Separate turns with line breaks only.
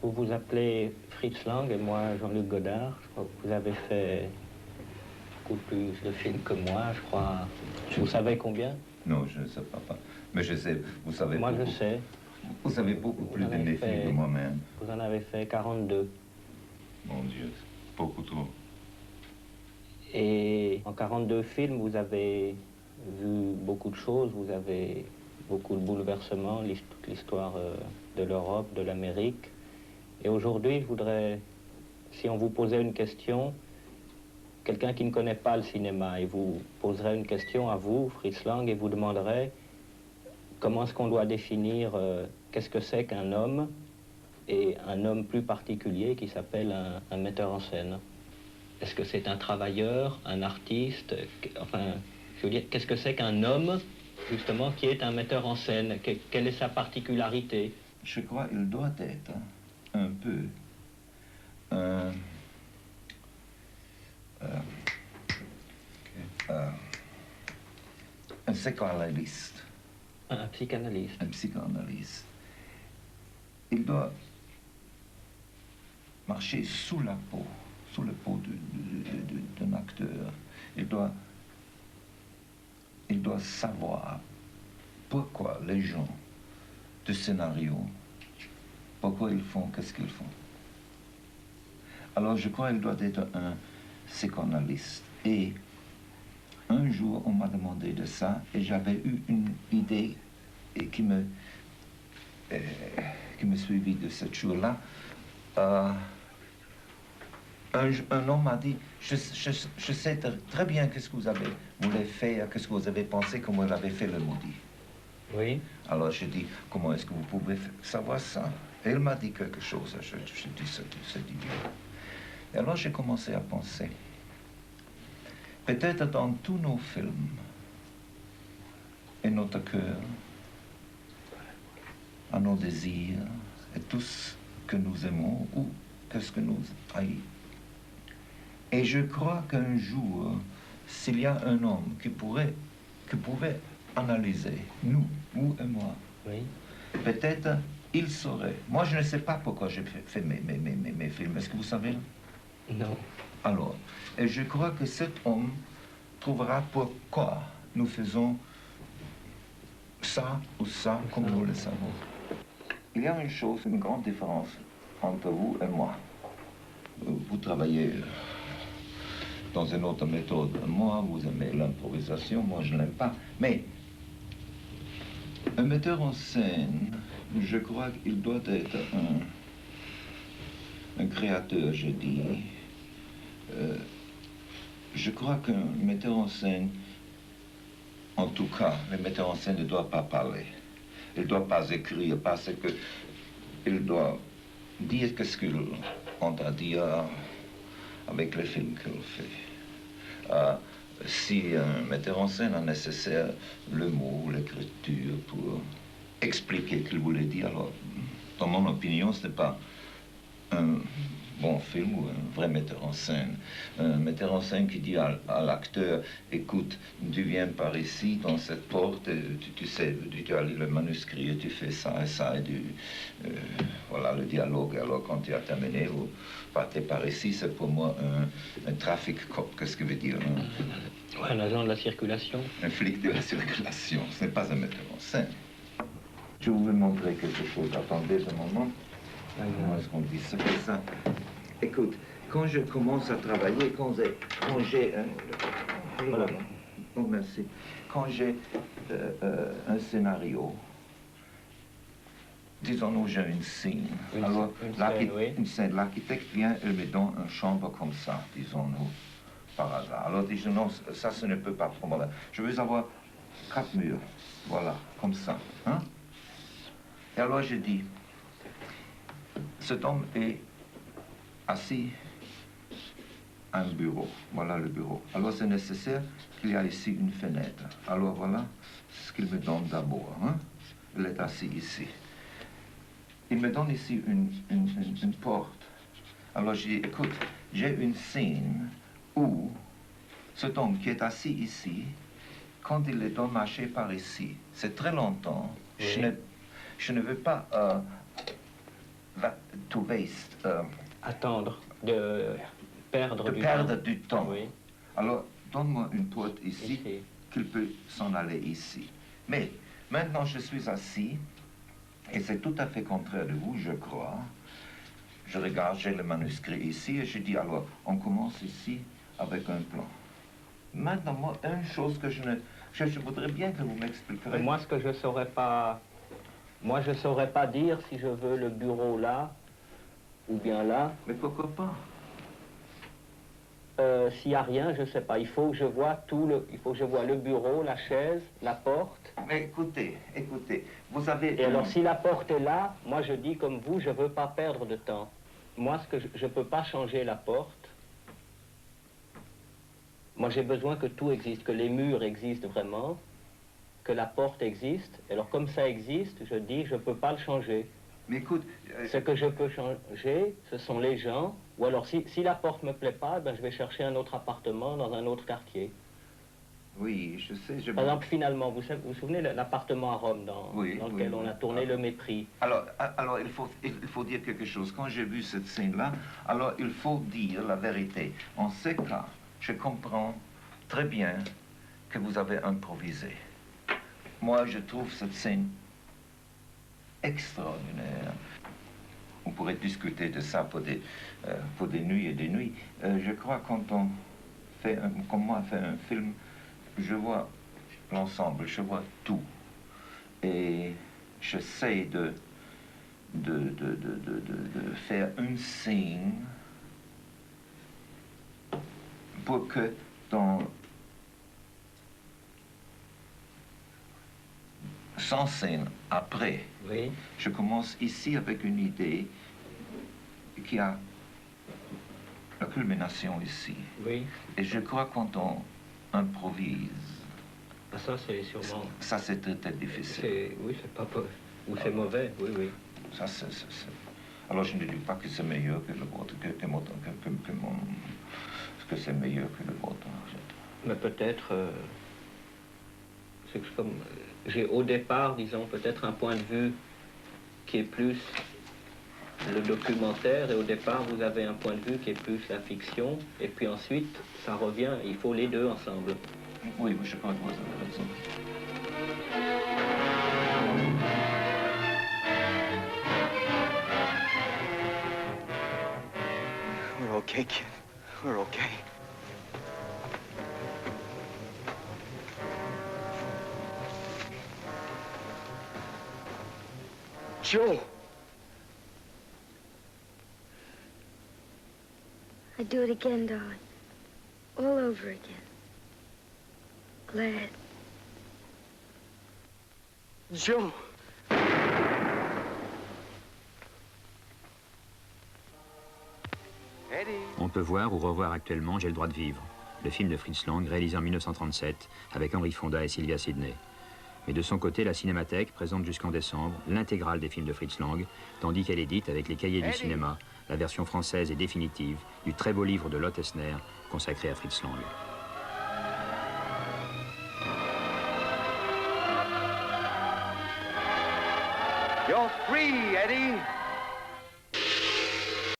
Vous vous appelez Fritz Lang et moi Jean-Luc Godard. Je crois que vous avez fait beaucoup plus de films que moi, je crois. Vous savez combien?
Non, je ne sais pas. Mais je sais, vous savez
Moi,
beaucoup.
je sais.
Vous savez beaucoup plus de mes films que moi-même.
Vous en avez fait 42.
Mon Dieu, beaucoup trop.
Et en 42 films, vous avez vu beaucoup de choses. Vous avez beaucoup de bouleversements, toute l'histoire de l'Europe, de l'Amérique. Et aujourd'hui, je voudrais, si on vous posait une question, quelqu'un qui ne connaît pas le cinéma, et vous poserait une question à vous, Fritz Lang, et vous demanderait comment est-ce qu'on doit définir qu'est-ce que c'est qu'un homme, et un homme plus particulier qui s'appelle un metteur en scène. Est-ce que c'est un travailleur, un artiste, enfin, je veux dire, qu'est-ce que c'est qu'un homme, justement, qui est un metteur en scène? Quelle est sa particularité?
Je crois qu'il doit être un peu un psychanalyste.
Un psychanalyste.
Un psychanalyste. Il doit marcher sous la peau d'un acteur. Il doit savoir pourquoi les gens du scénario, pourquoi ils font, qu'est-ce qu'ils font. Alors je crois qu'il doit être un psychanalyste. Et un jour, on m'a demandé de ça, et j'avais eu une idée qui me suivit de ce jour-là. Un homme m'a dit, je sais très bien qu'est-ce que vous voulez faire, qu'est-ce que vous avez pensé, comment vous avez fait le maudit.
Oui.
Alors j'ai dit, comment est-ce que vous pouvez savoir ça? Et il m'a dit quelque chose, je dis, c'est idiot. Et alors j'ai commencé à penser, peut-être dans tous nos films, et notre cœur, à nos désirs, et tout ce que nous aimons, ou qu'est-ce que nous haïssons. Et je crois qu'un jour, s'il y a un homme qui pouvait analyser, nous, vous et moi,
oui,
peut-être il saurait. Moi, je ne sais pas pourquoi j'ai fait mes films. Est-ce que vous savez?
Non.
Alors, et je crois que cet homme trouvera pourquoi nous faisons ça ou ça comme nous le savons. Il y a une chose, une grande différence entre vous et moi. Vous travaillez dans une autre méthode. Moi, vous aimez l'improvisation, moi je ne l'aime pas. Mais un metteur en scène, je crois qu'il doit être un créateur, je dis. Je crois qu'un metteur en scène, en tout cas, le metteur en scène ne doit pas parler. Il ne doit pas écrire parce qu'il doit dire ce qu'il a à dire avec les films qu'il fait. Si un metteur en scène a nécessaire le mot, l'écriture pour expliquer ce qu'il voulait dire, alors, dans mon opinion, ce n'est pas un bon film ou un vrai metteur en scène. Un metteur en scène qui dit à l'acteur, écoute, tu viens par ici, dans cette porte, tu sais, tu as lu le manuscrit et tu fais ça et ça, et voilà le dialogue. Alors quand tu as terminé, vous partez par ici, c'est pour moi un traffic cop. Qu'est-ce que veut dire
un agent de la circulation.
Un flic de la circulation, ce n'est pas un metteur en scène. Je vous vais montrer quelque chose. Attendez un moment. Comment est-ce qu'on dit ça? Écoute, quand je commence à travailler, quand j'ai voilà. Oh, merci. Quand j'ai un scénario, disons-nous, j'ai une scène. Alors, une scène, l'architecte vient et me donne une chambre comme ça, disons-nous, par hasard. Alors, disons, non, ça, ce ne peut pas prendre. Je veux avoir 4 murs, voilà, comme ça. Hein? Et alors, je dis, cet homme est assis à un bureau. Voilà le bureau. Alors c'est nécessaire qu'il y ait ici une fenêtre. Alors voilà ce qu'il me donne d'abord. Hein? Il est assis ici. Il me donne ici une porte. Alors je dis, écoute, j'ai une scène où cet homme qui est assis ici, quand il est doit marcher par ici, c'est très longtemps. Oui. Je ne veux pas to waste,
Attendre, de perdre du
perdre
temps.
du temps.
Oui,
Alors, donne-moi une porte ici,
ici.
qu'il peut s'en aller ici. Mais maintenant, je suis assis, et c'est tout à fait contraire de vous, je crois. Je regarde, j'ai le manuscrit ici, et je dis, alors, on commence ici avec un plan. Maintenant, moi, une chose que je voudrais bien que vous m'expliquiez.
Moi, ce que je saurais pas... Moi, je saurais pas dire si je veux le bureau là, ou bien là.
Mais pourquoi pas?
S'il n'y a rien, je ne sais pas. Il faut que je vois il faut que je vois le bureau, la chaise, la porte.
Mais écoutez, vous avez...
Et alors, si la porte est là, moi je dis comme vous, je ne veux pas perdre de temps. Moi, je ne peux pas changer la porte. Moi, j'ai besoin que tout existe, que les murs existent vraiment, que la porte existe. Et alors, comme ça existe, je dis, je ne peux pas le changer.
Mais écoute...
Ce que je peux changer, ce sont les gens. Ou alors, si la porte ne me plaît pas, ben, je vais chercher un autre appartement dans un autre quartier.
Oui, je sais.
Par exemple, finalement, vous vous souvenez de l'appartement à Rome dans lequel on a tourné Le Mépris.
Alors il faut dire quelque chose. Quand j'ai vu cette scène-là, alors il faut dire la vérité. En ce cas, je comprends très bien que vous avez improvisé. Moi, je trouve cette scène extraordinaire. On pourrait discuter de ça pour des nuits et des nuits. Je crois quand on fait, comme moi, fait un film, je vois l'ensemble, je vois tout. Et j'essaie de faire une scène pour que sans scène après,
Oui.
je commence ici avec une idée qui a la culmination ici.
Oui.
Et je crois quand on improvise,
Ça, c'est sûrement...
ça c'est très difficile.
Oui, c'est pas... Ou c'est mauvais, oui, oui.
Ça, alors je ne dis pas que c'est meilleur que le vôtre, que c'est meilleur que le vôtre.
Mais peut-être... c'est comme... J'ai au départ, disons, peut-être un point de vue qui est plus le documentaire, et au départ, vous avez un point de vue qui est plus la fiction, et puis ensuite, ça revient, il faut les deux ensemble.
Oui, je crois que vous avez raison.
We're okay, kid. We're okay. Joe!
I'd do it again, darling. All over again. Glad.
Joe!
On peut voir ou revoir actuellement J'ai le droit de vivre, le film de Fritz Lang réalisé en 1937 avec Henry Fonda et Sylvia Sidney. Mais de son côté, la Cinémathèque présente jusqu'en décembre l'intégrale des films de Fritz Lang, tandis qu'elle édite avec les Cahiers du cinéma la version française et définitive du très beau livre de Lotte Esner consacré à Fritz Lang.
You're free, Eddie!